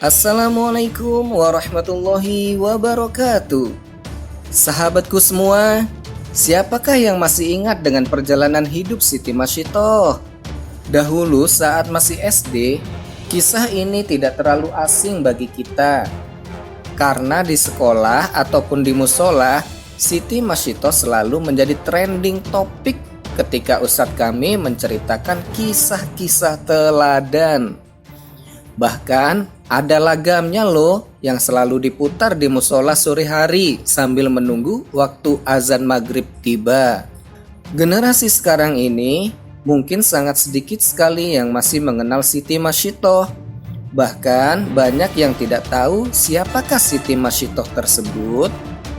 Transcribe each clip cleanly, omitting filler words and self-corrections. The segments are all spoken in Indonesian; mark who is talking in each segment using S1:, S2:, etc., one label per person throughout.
S1: Assalamualaikum warahmatullahi wabarakatuh. Sahabatku semua, siapakah yang masih ingat dengan perjalanan hidup Siti Mashiitoh? Dahulu saat masih SD, kisah ini tidak terlalu asing bagi kita. Karena di sekolah ataupun di musola, Siti Mashiitoh selalu menjadi trending topik ketika ustadz kami menceritakan kisah-kisah teladan. Bahkan ada lagamnya loh yang selalu diputar di musola sore hari sambil menunggu waktu azan maghrib tiba. Generasi sekarang ini mungkin sangat sedikit sekali yang masih mengenal Siti Mashiitoh. Bahkan banyak yang tidak tahu siapakah Siti Mashiitoh tersebut.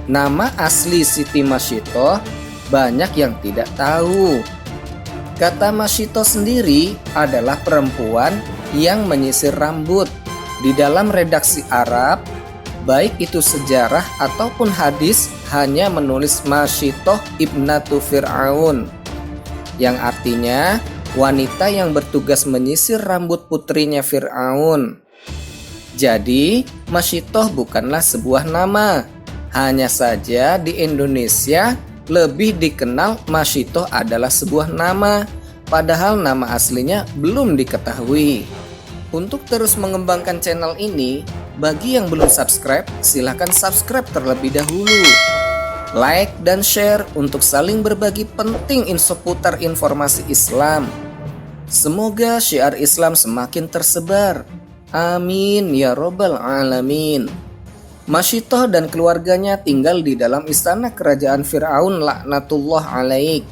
S1: Nama asli Siti Mashiitoh banyak yang tidak tahu. Kata Mashiitoh sendiri adalah perempuan yang menyisir rambut. Di dalam redaksi Arab, baik itu sejarah ataupun hadis, hanya menulis Mashiitoh ibnatu Fir'aun, yang artinya wanita yang bertugas menyisir rambut putrinya Fir'aun. Jadi Mashiitoh bukanlah sebuah nama. Hanya saja di Indonesia lebih dikenal Mashiitoh adalah sebuah nama, padahal nama aslinya belum diketahui. Untuk terus mengembangkan channel ini, bagi yang belum subscribe, silahkan subscribe terlebih dahulu. Like dan share untuk saling berbagi penting seputar informasi Islam. Semoga syiar Islam semakin tersebar. Amin ya robbal alamin. Mashiitoh dan keluarganya tinggal di dalam istana kerajaan Fir'aun laknatullah alaih.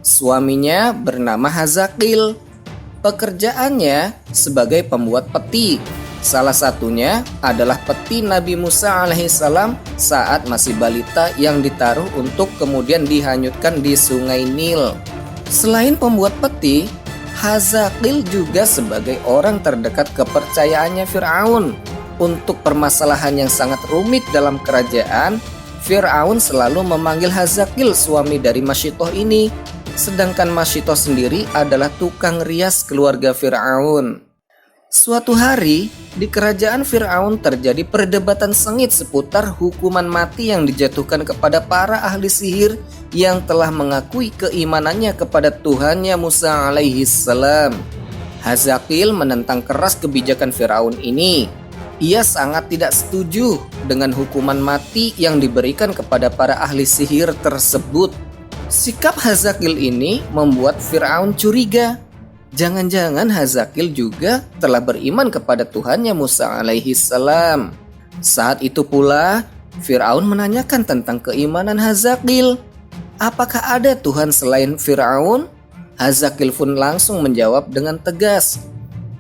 S1: Suaminya bernama Hazaqil. Pekerjaannya sebagai pembuat peti. Salah satunya adalah peti Nabi Musa alaihissalam saat masih balita yang ditaruh untuk kemudian dihanyutkan di sungai Nil. Selain pembuat peti, Hazaqil juga sebagai orang terdekat kepercayaannya Fir'aun. Untuk permasalahan yang sangat rumit dalam kerajaan, Fir'aun selalu memanggil Hazaqil, suami dari Mashiitoh ini. Sedangkan Mashiitoh sendiri adalah tukang rias keluarga Fir'aun. Suatu hari, di kerajaan Fir'aun terjadi perdebatan sengit seputar hukuman mati yang dijatuhkan kepada para ahli sihir yang telah mengakui keimanannya kepada Tuhannya Musa alaihissalam. Hazaqil menentang keras kebijakan Fir'aun ini. Ia sangat tidak setuju dengan hukuman mati yang diberikan kepada para ahli sihir tersebut. Sikap Hazaqil ini membuat Fir'aun curiga. Jangan-jangan Hazaqil juga telah beriman kepada Tuhannya Musa alaihissalam. Saat itu pula Fir'aun menanyakan tentang keimanan Hazaqil. Apakah ada Tuhan selain Fir'aun? Hazaqil pun langsung menjawab dengan tegas,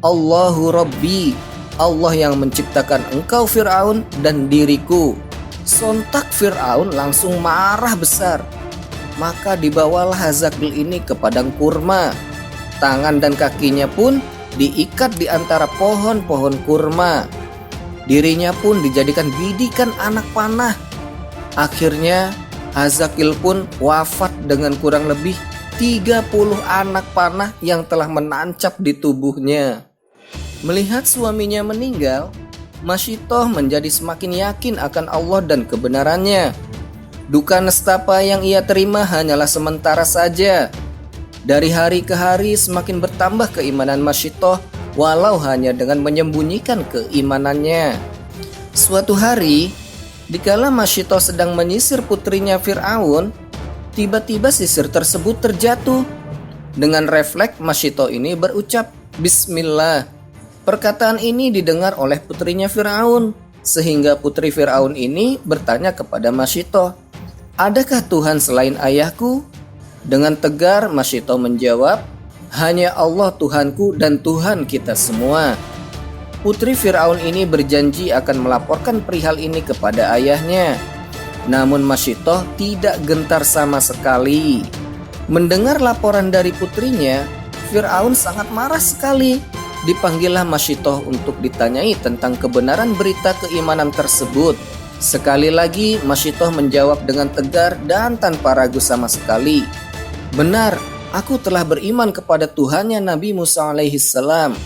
S1: Allahu Rabbi, Allah yang menciptakan engkau Fir'aun dan diriku. Sontak Fir'aun langsung marah besar. Maka dibawalah Hazaqil ini ke padang kurma. Tangan dan kakinya pun diikat di antara pohon-pohon kurma. Dirinya pun dijadikan bidikan anak panah. Akhirnya Hazaqil pun wafat dengan kurang lebih 30 anak panah yang telah menancap di tubuhnya. Melihat suaminya meninggal, Mashiitoh menjadi semakin yakin akan Allah dan kebenarannya. Duka nestapa yang ia terima hanyalah sementara saja. Dari hari ke hari semakin bertambah keimanan Mashiitoh, walau hanya dengan menyembunyikan keimanannya. Suatu hari, dikala Mashiitoh sedang menyisir putrinya Fir'aun, tiba-tiba sisir tersebut terjatuh. Dengan refleks Mashiitoh ini berucap, Bismillah. Perkataan ini didengar oleh putrinya Fir'aun, sehingga putri Fir'aun ini bertanya kepada Mashiitoh, adakah Tuhan selain ayahku? Dengan tegar Mashiitoh menjawab, hanya Allah Tuhanku dan Tuhan kita semua. Putri Fir'aun ini berjanji akan melaporkan perihal ini kepada ayahnya. Namun Mashiitoh tidak gentar sama sekali. Mendengar laporan dari putrinya, Fir'aun sangat marah sekali. Dipanggillah Mashiitoh untuk ditanyai tentang kebenaran berita keimanan tersebut. Sekali lagi Mashiitoh menjawab dengan tegar dan tanpa ragu sama sekali. Benar, aku telah beriman kepada Tuhannya Nabi Musa alaihissalam.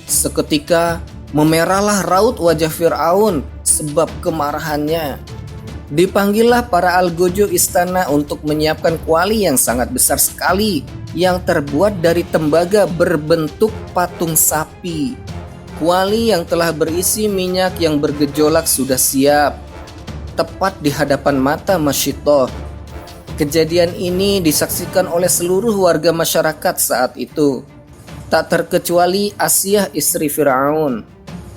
S1: Seketika Memerahlah raut wajah Fir'aun sebab kemarahannya. Dipanggillah para algojo istana untuk menyiapkan kuali yang sangat besar sekali yang terbuat dari tembaga berbentuk patung sapi. Kuali yang telah berisi minyak yang bergejolak sudah siap, tepat di hadapan mata Masyitoh. Kejadian ini disaksikan oleh seluruh warga masyarakat saat itu, tak terkecuali Asiyah istri Fir'aun.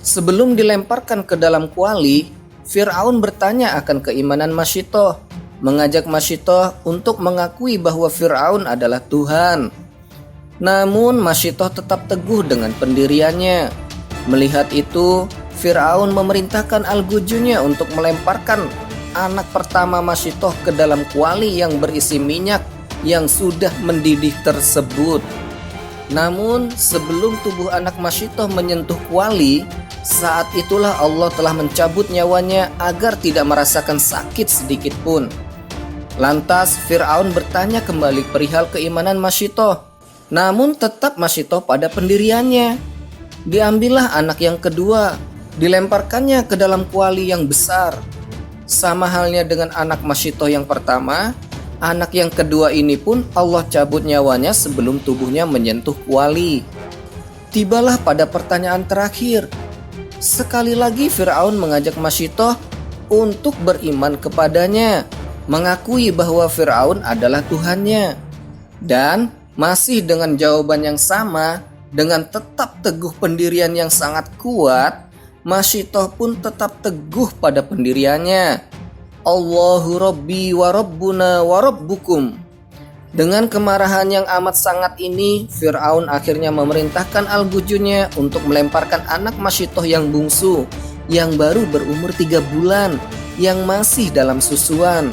S1: Sebelum dilemparkan ke dalam kuali, Fir'aun bertanya akan keimanan Masyitoh, mengajak Masyitoh untuk mengakui bahwa Fir'aun adalah Tuhan. Namun Masyitoh tetap teguh dengan pendiriannya. Melihat itu, Fir'aun memerintahkan algojonya untuk melemparkan anak pertama Masyitoh ke dalam kuali yang berisi minyak yang sudah mendidih tersebut. Namun sebelum tubuh anak Masyitoh menyentuh kuali, saat itulah Allah telah mencabut nyawanya agar tidak merasakan sakit sedikit pun. Lantas Fir'aun bertanya kembali perihal keimanan Masyitoh, namun tetap Masyitoh pada pendiriannya. Diambillah anak yang kedua, dilemparkannya ke dalam kuali yang besar. Sama halnya dengan anak Masyitoh yang pertama, anak yang kedua ini pun Allah cabut nyawanya sebelum tubuhnya menyentuh kuali. Tibalah pada pertanyaan terakhir. Sekali lagi Fir'aun mengajak Masyitoh untuk beriman kepadanya, mengakui bahwa Fir'aun adalah Tuhannya. Dan masih dengan jawaban yang sama, dengan tetap teguh pendirian yang sangat kuat, Masyitoh pun tetap teguh pada pendiriannya. Allahu Rabbi wa Rabbuna wa Rabbukum. Dengan kemarahan yang amat sangat ini, Fir'aun akhirnya memerintahkan algojonya untuk melemparkan anak Masyitoh yang bungsu, yang baru berumur 3 bulan, yang masih dalam susuan.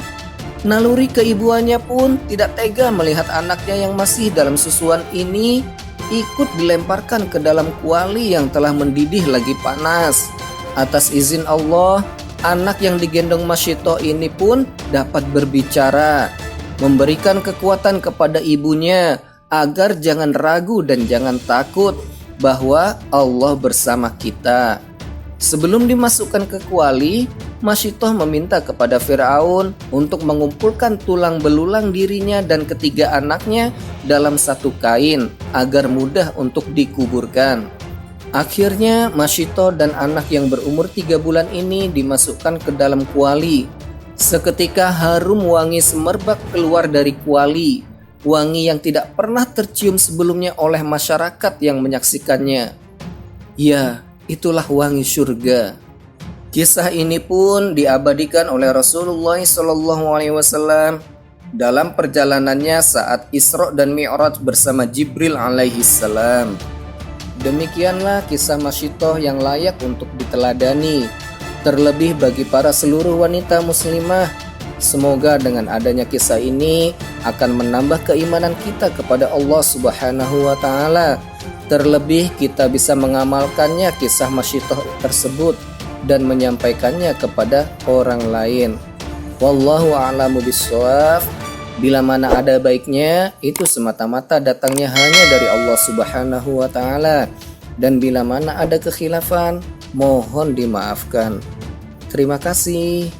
S1: Naluri keibuannya pun tidak tega melihat anaknya yang masih dalam susuan ini ikut dilemparkan ke dalam kuali yang telah mendidih lagi panas. Atas izin Allah, anak yang digendong Masyitoh ini pun dapat berbicara, memberikan kekuatan kepada ibunya agar jangan ragu dan jangan takut bahwa Allah bersama kita. Sebelum dimasukkan ke kuali, Masyitoh meminta kepada Fir'aun untuk mengumpulkan tulang belulang dirinya dan ketiga anaknya dalam satu kain agar mudah untuk dikuburkan. Akhirnya Masyitoh dan anak yang berumur 3 bulan ini dimasukkan ke dalam kuali. Seketika harum wangi semerbak keluar dari kuali, wangi yang tidak pernah tercium sebelumnya oleh masyarakat yang menyaksikannya. Ya, itulah wangi surga. Kisah ini pun diabadikan oleh Rasulullah SAW dalam perjalanannya saat Isra dan Mi'raj bersama Jibril alaihissalam. Demikianlah kisah Masyitoh yang layak untuk diteladani, terlebih bagi para seluruh wanita muslimah. Semoga dengan adanya kisah ini akan menambah keimanan kita kepada Allah Subhanahu wa Ta'ala. Terlebih kita bisa mengamalkannya kisah Masyitoh tersebut dan menyampaikannya kepada orang lain. Wallahu a'lamu bishawab. Bila mana ada baiknya, itu semata-mata datangnya hanya dari Allah Subhanahu wa Ta'ala. Dan bila mana ada kekhilafan, mohon dimaafkan. Terima kasih.